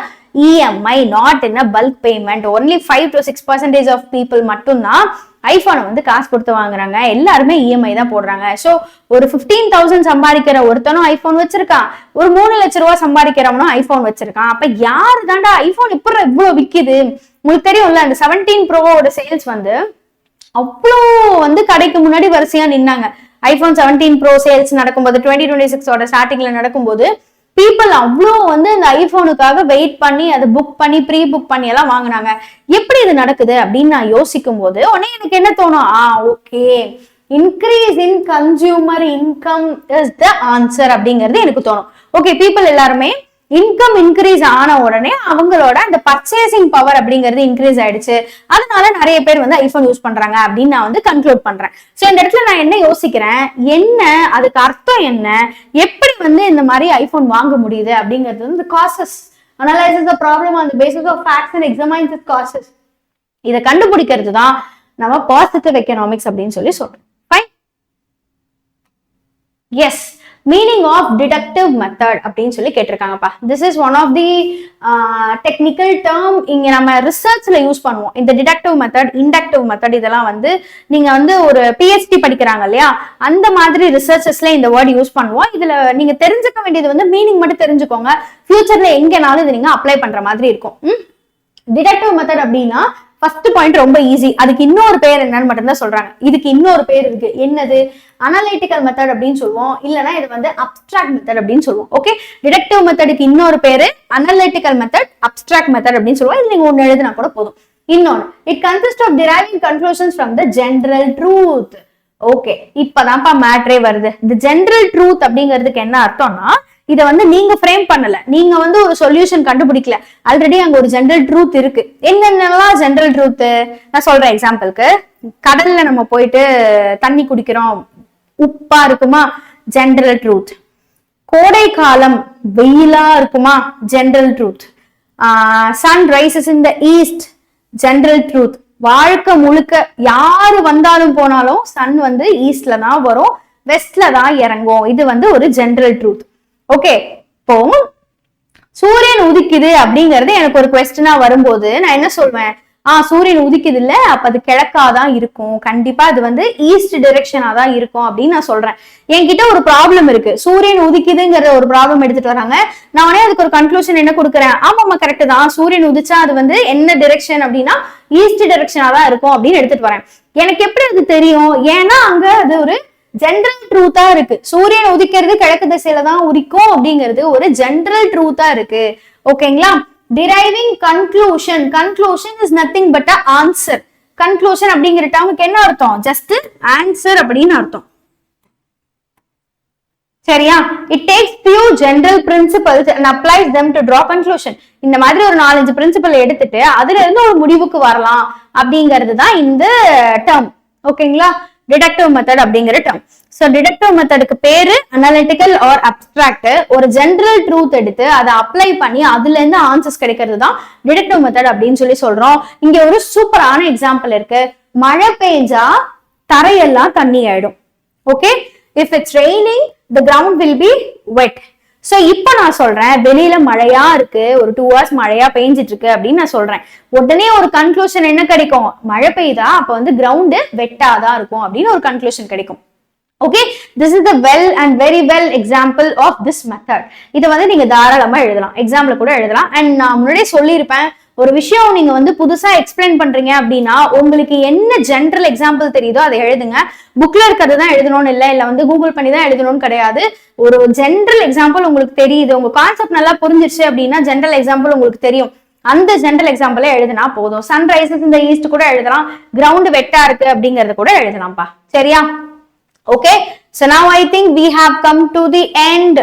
EMI, not in a bulk payment. Only 5 to 6% of people மட்டும்தான் ஐபோனை வந்து காசு கொடுத்து வாங்குறாங்க, எல்லாருமே இஎம்ஐ தான் போடுறாங்க. ஸோ ஒரு 15,000 சம்பாதிக்கிற ஒருத்தனும் ஐபோன் வச்சிருக்கான், ஒரு 3 லட்ச ரூபாய் சம்பாதிக்கிறவனும் ஐபோன் வச்சிருக்கான். அப்ப யாரு தாண்டா ஐபோன் இப்ப இவ்வளவு விக்குது? உங்களுக்கு தெரியும்ல, அந்த 17 ப்ரோவோட சேல்ஸ் வந்து அவ்வளோ வந்து கடைக்கு முன்னாடி வரிசையா நின்னாங்க. ஐபோன் 17 ப்ரோ சேல்ஸ் நடக்கும்போது 2026 ஸ்டார்டிங்ல நடக்கும்போது பீப்புள் அவ்வளோ வந்து இந்த ஐபோனுக்காக வெயிட் பண்ணி அதை புக் பண்ணி ப்ரீ புக் பண்ணி எல்லாம் வாங்கினாங்க. எப்படி இது நடக்குது அப்படின்னு நான் யோசிக்கும் போது உடனே எனக்கு என்ன தோணும், okay, increase in consumer income is the answer அப்படிங்கிறது எனக்கு தோணும். ஓகே, பீப்புள் எல்லாருமே இன்கம் இன்க்ரீஸ் ஆன உடனே அவங்களோட அந்த பர்ச்சேசிங் பவர் அப்படிங்கிறது இன்க்ரீஸ் ஆயிடுச்சு, அதனால நிறைய பேர் வந்து ஐபோன் யூஸ் பண்றாங்க அப்படின்னு நான் வந்து கன்க்ளூட் பண்றேன். சோ இந்த இடத்துல நான் என்ன யோசிக்கிறேன், என்ன அதுக்கு அர்த்தம் என்ன, எப்படி வந்து இந்த மாதிரி ஐபோன் வாங்க முடியுது அப்படிங்கிறது வந்து causes, analyses the problem on the basis of facts and examines the causes. இதை கண்டுபிடிக்கிறது தான் நம்ம பாசிட்டிவ் எக்கனாமிக்ஸ் அப்படின்னு சொல்லி சொல்றோம். Fine, yes. Meaning of deductive method அப்படின்னு சொல்லி கேட்டிருக்காங்கப்பா. This is one of the technical term இங்க நம்ம ரிசர்ச்ல யூஸ் பண்ணுவோம். இந்த டிடக்டிவ் மெத்தட், இண்டக்டிவ் மெத்தட் இதெல்லாம் வந்து நீங்க வந்து ஒரு PhD படிக்கிறாங்க இல்லையா, அந்த மாதிரி ரிசர்ச்சஸ்ல இந்த வேர்ட் யூஸ் பண்ணுவோம். இதுல நீங்க தெரிஞ்சுக்க வேண்டியது வந்து மீனிங் மட்டும் தெரிஞ்சுக்கோங்க. ஃபியூச்சர்ல எங்கனாலும் இது நீங்க அப்ளை பண்ற மாதிரி இருக்கும். டிடக்டிவ் மெத்தட் அப்படின்னா ஃபர்ஸ்ட் பாயிண்ட் ரொம்ப ஈஸி. அதுக்கு இன்னொரு பேர் என்னன்னு மட்டும்தான் சொல்றாங்க. இதுக்கு இன்னொரு பேர் இருக்கு. என்னது? அனலிட்டிக்கல் மெத்தட் அப்படின்னு சொல்லுவோம், இல்லைன்னா இது வந்து அப்டிராக்ட் மெத்தட் அப்படின்னு சொல்லுவோம். ஓகே, டிடக்டிவ் மெத்தடுக்கு இன்னொரு பேரு அனலிட்டிக்கல் மெத்தட், அப்டிராக்ட் மெத்தட் அப்படின்னு சொல்லுவோம். இது நீங்க ஒன்னு எழுதினா கூட போதும். இன்னொன்னு, it consist of deriving conclusions from the general truth. Okay, இப்பதான்ப்பா மேட்ரே வருது. இந்த ஜெனரல் ட்ரூத் அப்படிங்கிறதுக்கு என்ன அர்த்தம்னா, இதை வந்து நீங்க ஃப்ரேம் பண்ணல, நீங்க வந்து ஒரு சொல்யூஷன் கண்டுபிடிக்கல, ஆல்ரெடி அங்க ஒரு ஜெனரல் ட்ரூத் இருக்கு. என்னென்னலாம் ஜெனரல் ட்ரூத் நான் சொல்றேன். எக்ஸாம்பிளுக்கு, கடல்ல நம்ம போயிட்டு தண்ணி குடிக்கிறோம், உப்பா இருக்குமா? General truth. கோடை காலம் வெயிலா இருக்குமா? General truth. Sun rises in the east, general truth. வாழ்க்கை முழுக்க யாரு வந்தாலும் போனாலும் சன் வந்து ஈஸ்ட்ல தான் வரும், வெஸ்ட்ல தான் இறங்கும். இது வந்து ஒரு ஜெனரல் ட்ரூத். ஓகே, இப்போ சூரியன் உதிக்குது அப்படிங்கறது எனக்கு ஒரு குவெஸ்டனா வரும்போது நான் என்ன சொல்வேன்? சூரியன் உதிக்குது இல்ல, அப்ப அது கிழக்காதான் இருக்கும், கண்டிப்பா அது வந்து ஈஸ்ட் டைரக்ஷனா தான் இருக்கும் அப்படின்னு நான் சொல்றேன். என்கிட்ட ஒரு ப்ராப்ளம் இருக்கு, சூரியன் உதிக்குதுங்கிற ஒரு ப்ராப்ளம் எடுத்துட்டு வராங்க. நானே அதுக்கு ஒரு கன்க்ளூஷன் என்ன கொடுக்குறேன்? ஆமாமா கரெக்ட் தான், சூரியன் உதிச்சா அது வந்து என்ன டைரக்ஷன் அப்படின்னா ஈஸ்ட் டைரக்ஷனா தான் இருக்கும் அப்படின்னு எடுத்துட்டு வரேன். எனக்கு எப்படி அது தெரியும்? ஏன்னா அங்க அது ஒரு ஜெனரல் ட்ரூத்தா இருக்கு. சூரியன் உதிக்கிறது கிழக்கு திசையில தான் உதிக்கும் அப்படிங்கிறது ஒரு ஜெனரல் ட்ரூத்தா இருக்கு. ஓகேங்களா? Driving conclusion, conclusion is nothing but answer. Conclusion அப்படிங்கிற டேர்முக்கு என்ன அர்த்தம்? ஜஸ்ட் ஆன்சர் அப்படின்னு அர்த்தம். சரியா? It takes few general principles and applies them to draw conclusion. இந்த மாதிரி ஒரு 4-5 பிரின்சிபல் எடுத்துட்டு அதுல இருந்து ஒரு முடிவுக்கு வரலாம் அப்படிங்கிறது தான் இந்த டேர்ம். ஓகேங்களா? டிடக்டிவ் மெத்தட் அப்படிங்கிற டேர்ம். சோ டிடக்டிவ் மெத்தடுக்கு பேரு அனலிட்டிக்கல் ஆர் அப்டிராக்ட். ஒரு ஜெனரல் ட்ரூத் எடுத்து அதை அப்ளை பண்ணி அதுல இருந்து ஆன்சர்ஸ் கிடைக்கிறது தான் டிடக்டிவ் மெத்தட் அப்படின்னு சொல்லி சொல்றோம். இங்க ஒரு சூப்பரான எக்ஸாம்பிள் இருக்கு. மழை பெஞ்சா தரையெல்லாம் தண்ணி ஆயிடும். Okay, if it's raining the ground will be wet. So இப்ப நான் சொல்றேன், வெளியில மழையா இருக்கு, ஒரு 2 hours மழையா பெஞ்சிட்டு இருக்கு அப்படின்னு நான் சொல்றேன். உடனே ஒரு கன்க்ளூஷன் என்ன கிடைக்கும்? மழை பெய்தா அப்ப வந்து கிரவுண்ட் வெட்டாதான் இருக்கும் அப்படின்னு ஒரு கன்க்ளூஷன் கிடைக்கும். Okay, this is the well and very well example of this method. இதை வந்து நீங்க தாராளமா எழுதலாம், எக்ஸாம்ல கூட எழுதலாம். அண்ட் நான் முன்னாடியே சொல்லியிருப்பேன், ஒரு விஷயம் நீங்க வந்து புதுசா எக்ஸ்பிளைன் பண்றீங்க அப்படின்னா உங்களுக்கு என்ன ஜெனரல் எக்ஸாம்பிள் தெரியுதோ அதை எழுதுங்க. புக்ல இருக்கிறது தான் எழுதணும்னு இல்ல வந்து கூகுள் பண்ணி தான் எழுதணும்னு கிடையாது. ஒரு ஜெனரல் எக்ஸாம்பிள் உங்களுக்கு தெரியுது, உங்க கான்செப்ட் நல்லா புரிஞ்சிருச்சு அப்படின்னா ஜெனரல் எக்ஸாம்பிள் உங்களுக்கு தெரியும், அந்த ஜெனரல் எக்ஸாம்பிளே எழுதினா போதும். சன்ரைசஸ் இந்த ஈஸ்ட் கூட எழுதலாம், கிரவுண்ட் வெட்டா இருக்கு அப்படிங்கறது கூட எழுதலாம்ப்பா. சரியா? Okay, so now I think we have come to the end.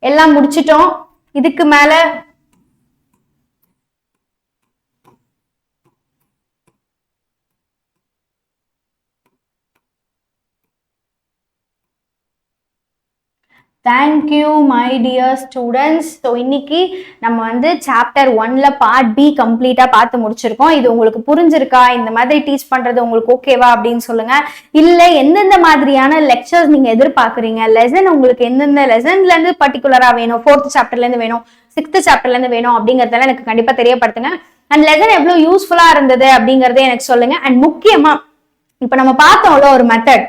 எல்லாம் முடிச்சிட்டோம். இதுக்கு மேல Thank you my dear students. So இன்னைக்கு நம்ம வந்து சாப்டர் 1ல பார்ட் பி கம்ப்ளீட்டா பார்த்து முடிச்சிருக்கோம். இது உங்களுக்கு புரிஞ்சிருக்கா? இந்த மாதிரி டீச் பண்றது உங்களுக்கு ஓகேவா அப்படின்னு சொல்லுங்க. இல்ல எந்தெந்த மாதிரியான லெக்சர்ஸ் நீங்க எதிர்பார்க்குறீங்க, லெசன் உங்களுக்கு எந்தெந்த லெசன்ல இருந்து பர்டிகுலரா வேணும், 4th சாப்டர்ல இருந்து வேணும், 6th சாப்டர்ல இருந்து வேணும் அப்படிங்கறதெல்லாம் எனக்கு கண்டிப்பா தெரியப்படுத்துங்க. அண்ட் லெசன் எவ்வளவு யூஸ்ஃபுல்லா இருந்தது அப்படிங்கறதே எனக்கு சொல்லுங்க. அண்ட் முக்கியமா இப்ப நம்ம பார்த்தோம்ல ஒரு மெத்தட்,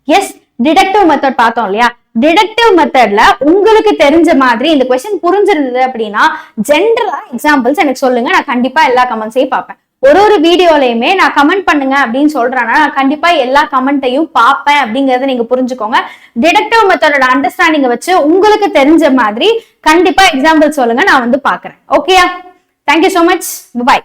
எஸ் டிடக்டிவ் மெத்தட் பார்த்தோம் இல்லையா? டிடக்டிவ் மெத்தட்ல உங்களுக்கு தெரிஞ்ச மாதிரி இந்த क्वेश्चन புரிஞ்சிருந்தது அப்படின்னா ஜெனரலா எக்ஸாம்பிள்ஸ் எனக்கு சொல்லுங்க. நான் கண்டிப்பா எல்லா கமெண்ட்ஸையும் பார்ப்பேன். ஒரு வீடியோலயுமே நான் கமெண்ட் பண்ணுங்க அப்படின்னு சொல்றேன்னா நான் கண்டிப்பா எல்லா கமெண்ட்டையும் பார்ப்பேன் அப்படிங்கறத நீங்க புரிஞ்சுக்கோங்க. டிடக்டிவ் மெத்தடோட அண்டர்ஸ்டாண்டிங்க வச்சு உங்களுக்கு தெரிஞ்ச மாதிரி கண்டிப்பா எக்ஸாம்பிள் சொல்லுங்க, நான் வந்து பாக்குறேன். ஓகேயா? Thank you so much. பாய்.